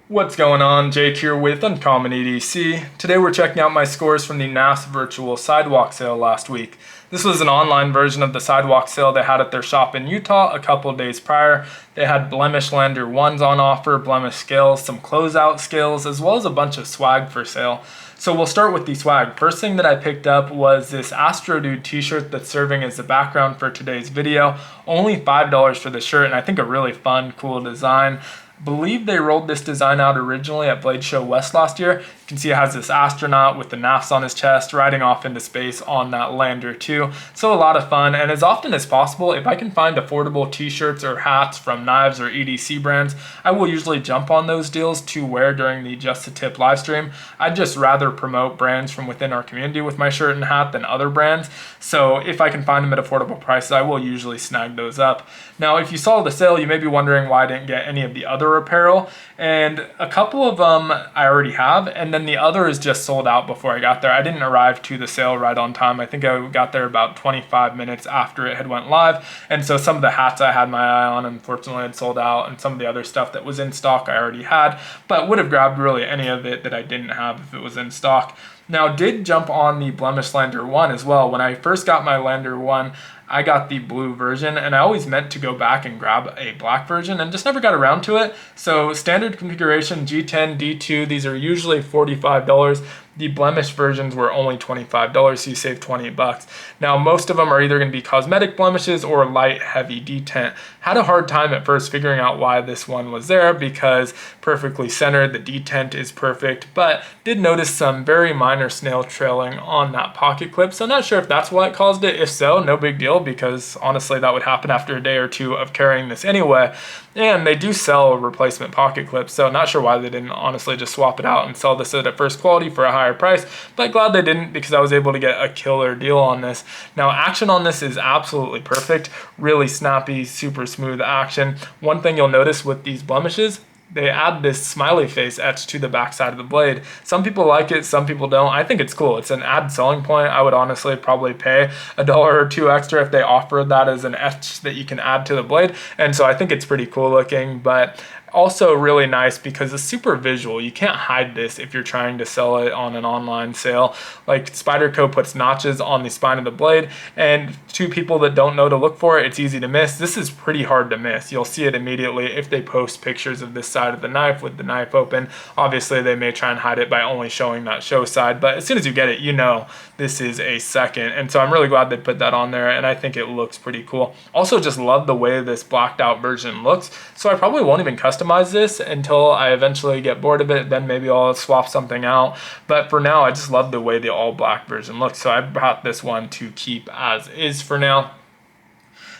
What's going on? Jake here with Uncommon EDC. Today we're checking out my scores from the Knafs Virtual Sidewalk Sale last week. This was an online version of the sidewalk sale they had at their shop in Utah a couple days prior. They had blemish lender 1s on offer, blemish scales, some closeout scales, as well as a bunch of swag for sale. So we'll start with the swag. First thing that I picked up was this Astro Dude t-shirt that's serving as the background for today's video. Only $5 for the shirt, and I think a really fun, cool design. Believe they rolled this design out originally at Blade Show West last year. You can see it has this astronaut with the Knafs on his chest riding off into space on that lander too. So a lot of fun, and as often as possible, if I can find affordable t-shirts or hats from Knafs or EDC brands, I will usually jump on those deals to wear during the Just a Tip live stream. I'd just rather promote brands from within our community with my shirt and hat than other brands. So if I can find them at affordable prices, I will usually snag those up. Now, if you saw the sale, you may be wondering why I didn't get any of the other apparel, and a couple of them I already have, and then the other is just sold out before I got there. I didn't arrive to the sale right on time. I think I got there about 25 minutes after it had went live, and so some of the hats I had my eye on unfortunately had sold out, and some of the other stuff that was in stock I already had, but would have grabbed really any of it that I didn't have if it was in stock. Now, did jump on the Blemish Lander 1 as well. When I first got my Lander 1, I got the blue version, and I always meant to go back and grab a black version and just never got around to it. So standard configuration G10, D2, these are usually $45. The blemish versions were only $25, so you save 20 bucks. Now, most of them are either going to be cosmetic blemishes or light, heavy detent. Had a hard time at first figuring out why this one was there because perfectly centered, the detent is perfect, but did notice some very minor snail trailing on that pocket clip. So not sure if that's what caused it. If so, no big deal, because honestly that would happen after a day or two of carrying this anyway. And they do sell replacement pocket clips, so not sure why they didn't honestly just swap it out and sell this at a first quality for a higher price, but glad they didn't because I was able to get a killer deal on this. Now, action on this is absolutely perfect, really snappy, super smooth action. One thing you'll notice with these blemishes, they add this smiley face etched to the back side of the blade. Some people like it, some people don't. I think it's cool. It's an added selling point. I would honestly probably pay $1 or $2 extra if they offered that as an etch that you can add to the blade. And so I think it's pretty cool looking, but also really nice because it's super visual. You can't hide this if you're trying to sell it on an online sale. Like Spyderco puts notches on the spine of the blade, and to people that don't know to look for it, it's easy to miss. This is pretty hard to miss. You'll see it immediately if they post pictures of this side of the knife with the knife open. Obviously, they may try and hide it by only showing that show side, but as soon as you get it, you know this is a second. And so I'm really glad they put that on there, and I think it looks pretty cool. Also, just love the way this blacked out version looks. So I probably won't even customize this until I eventually get bored of it. Then maybe I'll swap something out. But for now, I just love the way the all black version looks. So I brought this one to keep as is for now.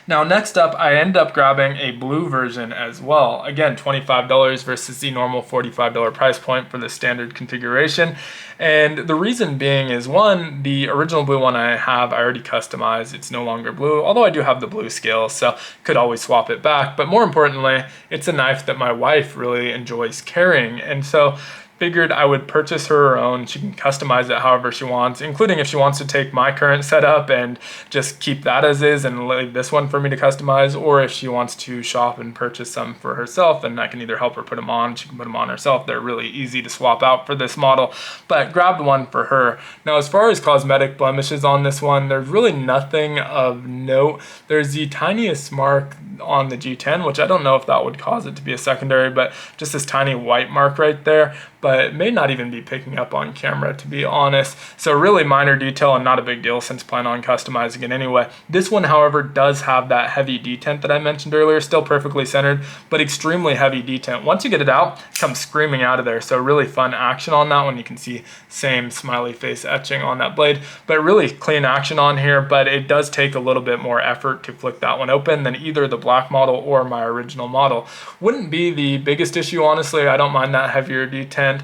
Now, next up, I end up grabbing a blue version as well. Again, $25 versus the normal $45 price point for the standard configuration. And the reason being is, one, the original blue one I have, I already customized. It's no longer blue, although I do have the blue scale, so could always swap it back. But more importantly, it's a knife that my wife really enjoys carrying. And so figured I would purchase her own. She can customize it however she wants, including if she wants to take my current setup and just keep that as is and leave this one for me to customize, or if she wants to shop and purchase some for herself, and I can either help her put them on, she can put them on herself. They're really easy to swap out for this model, but grabbed one for her. Now, as far as cosmetic blemishes on this one, there's really nothing of note. There's the tiniest mark on the G10, which I don't know if that would cause it to be a secondary, but just this tiny white mark right there, but it may not even be picking up on camera, to be honest. So really minor detail and not a big deal since I plan on customizing it anyway. This one, however, does have that heavy detent that I mentioned earlier, still perfectly centered, but extremely heavy detent. Once you get it out, it comes screaming out of there. So really fun action on that one. You can see same smiley face etching on that blade, but really clean action on here, but it does take a little bit more effort to flick that one open than either the black model or my original model. Wouldn't be the biggest issue, honestly. I don't mind that heavier detent.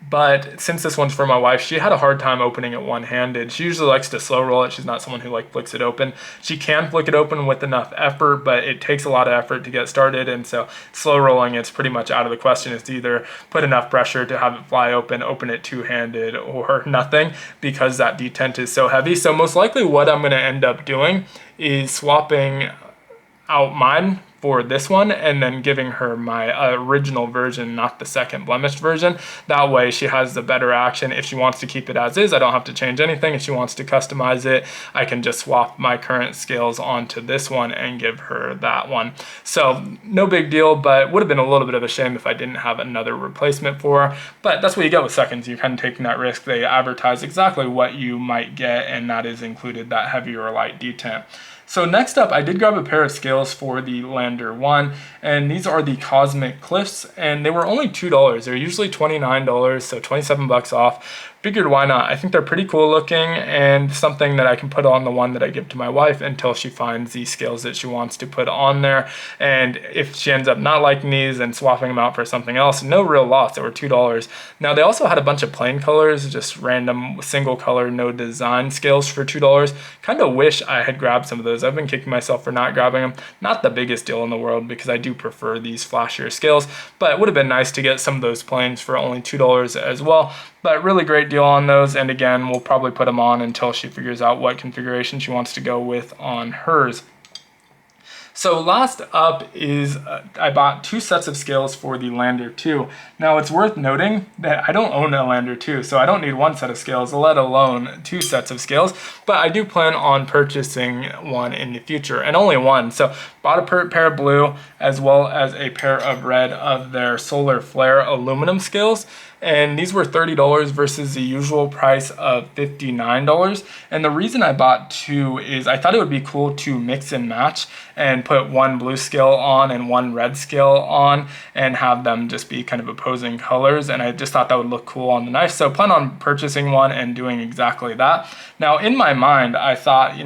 But since this one's for my wife, she had a hard time opening it one-handed. She usually likes to slow roll it. She's not someone who flicks it open. She can flick it open with enough effort, but it takes a lot of effort to get started. And so slow rolling, it's pretty much out of the question. It's either put enough pressure to have it fly open it two-handed, or nothing, because that detent is so heavy. So most likely what I'm going to end up doing is swapping out mine for this one and then giving her my original version, not the second blemished version. That way she has the better action. If she wants to keep it as is, I don't have to change anything. If she wants to customize it, I can just swap my current scales onto this one and give her that one. So no big deal, but would have been a little bit of a shame if I didn't have another replacement for her. But that's what you get with seconds. You're kind of taking that risk. They advertise exactly what you might get, and that is included that heavy or light detent. So next up, I did grab a pair of scales for the Lander 1, and these are the Cosmic Cliffs, and they were only $2. They're usually $29, so 27 bucks off. Figured why not? I think they're pretty cool looking and something that I can put on the one that I give to my wife until she finds the scales that she wants to put on there. And if she ends up not liking these and swapping them out for something else, no real loss. They were $2. Now they also had a bunch of plain colors, just random single color, no design scales for $2. Kind of wish I had grabbed some of those. I've been kicking myself for not grabbing them. Not the biggest deal in the world because I do prefer these flashier scales, but it would have been nice to get some of those plains for only $2 as well. But really great deal on those, and again, we'll probably put them on until she figures out what configuration she wants to go with on hers. So last up is I bought 2 sets of scales for the Lander 2. Now it's worth noting that I don't own a Lander 2, so I don't need 1 set of scales, let alone 2 sets of scales, but I do plan on purchasing one in the future, and only one. So bought a pair of blue as well as a pair of red of their Solar Flare aluminum scales. And these were $30 versus the usual price of $59. And the reason I bought 2 is I thought it would be cool to mix and match and put 1 blue scale on and 1 red scale on and have them just be kind of opposing colors. And I just thought that would look cool on the knife. So plan on purchasing one and doing exactly that. Now in my mind, I thought,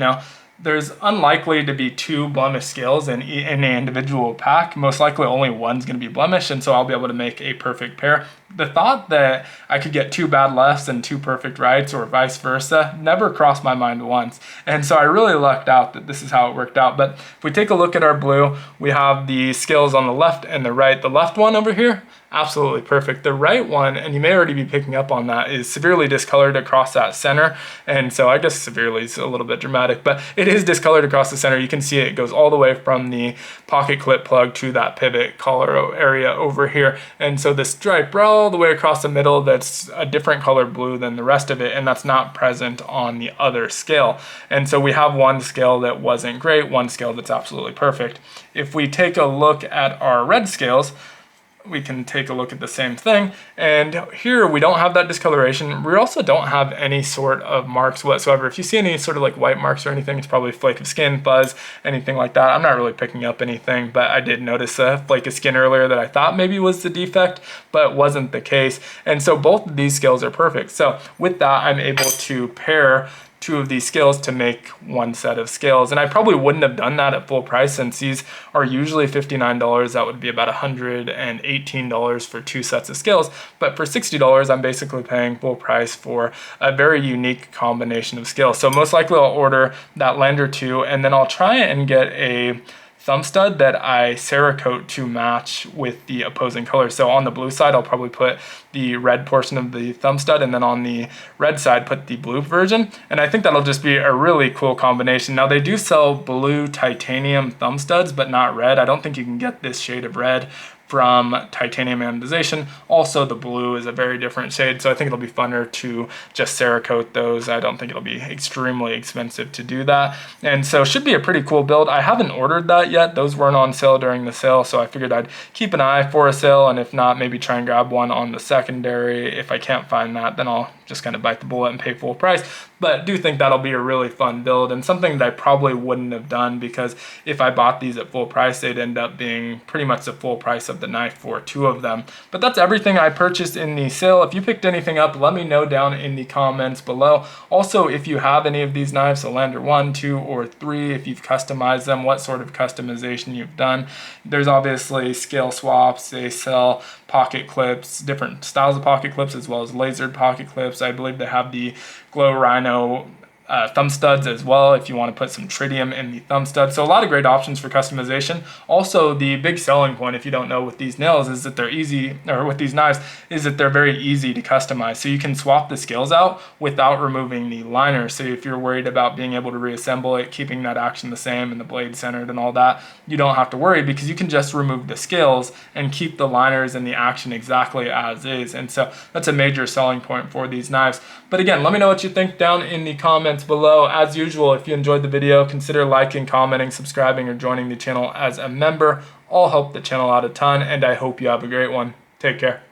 there's unlikely to be 2 blemished scales in an individual pack. Most likely only one's going to be blemished, and so I'll be able to make a perfect pair. The thought that I could get 2 bad lefts and 2 perfect rights or vice versa never crossed my mind once. And so I really lucked out that this is how it worked out. But if we take a look at our blue, we have the scales on the left and the right. The left one over here, absolutely perfect. The right one, and you may already be picking up on that, is severely discolored across that center. And so I guess severely is a little bit dramatic, but it is discolored across the center. You can see it goes all the way from the pocket clip plug to that pivot collar area over here. And so this stripe all the way across the middle, that's a different color blue than the rest of it, and that's not present on the other scale. And so we have 1 scale that wasn't great, 1 scale that's absolutely perfect. If we take a look at our red scales, we can take a look at the same thing, and here we don't have that discoloration. We also don't have any sort of marks whatsoever. If you see any sort of like white marks or anything, it's probably a flake of skin, fuzz, anything like that. I'm not really picking up anything, but I did notice a flake of skin earlier that I thought maybe was the defect, but wasn't the case. And so both of these scales are perfect. So with that, I'm able to pair 2 of these scales to make 1 set of scales. And I probably wouldn't have done that at full price since these are usually $59. That would be about $118 for 2 sets of scales. But for $60, I'm basically paying full price for a very unique combination of scales. So most likely I'll order that Lander 2, and then I'll try and get a thumb stud that I Cerakote to match with the opposing colors. So on the blue side, I'll probably put the red portion of the thumb stud, and then on the red side, put the blue version. And I think that'll just be a really cool combination. Now they do sell blue titanium thumb studs, but not red. I don't think you can get this shade of red from titanium anodization. Also, the blue is a very different shade, so I think it'll be funner to just Cerakote those. I don't think it'll be extremely expensive to do that. And so should be a pretty cool build. I haven't ordered that yet. Those weren't on sale during the sale, so I figured I'd keep an eye for a sale, and if not, maybe try and grab one on the secondary. If I can't find that, then I'll just kind of bite the bullet and pay full price. But do think that'll be a really fun build, and something that I probably wouldn't have done, because if I bought these at full price, they'd end up being pretty much the full price of the knife for 2 of them. But that's everything I purchased in the sale. If you picked anything up, let me know down in the comments below. Also, if you have any of these knives, a Lander 1, 2, or 3, if you've customized them, what sort of customization you've done. There's obviously scale swaps. They sell pocket clips, different styles of pocket clips, as well as lasered pocket clips. I believe they have the Glow Rhino thumb studs as well if you want to put some tritium in the thumb stud. So a lot of great options for customization. Also, the big selling point, if you don't know, with these nails is that they're easy, or with these knives, is that they're very easy to customize. So you can swap the scales out without removing the liner. So if you're worried about being able to reassemble it, keeping that action the same and the blade centered and all that, you don't have to worry, because you can just remove the scales and keep the liners and the action exactly as is. And so that's a major selling point for these knives. But again, let me know what you think down in the comments below. As usual, if you enjoyed the video, consider liking, commenting, subscribing, or joining the channel as a member. All help the channel out a ton, and I hope you have a great one. Take care.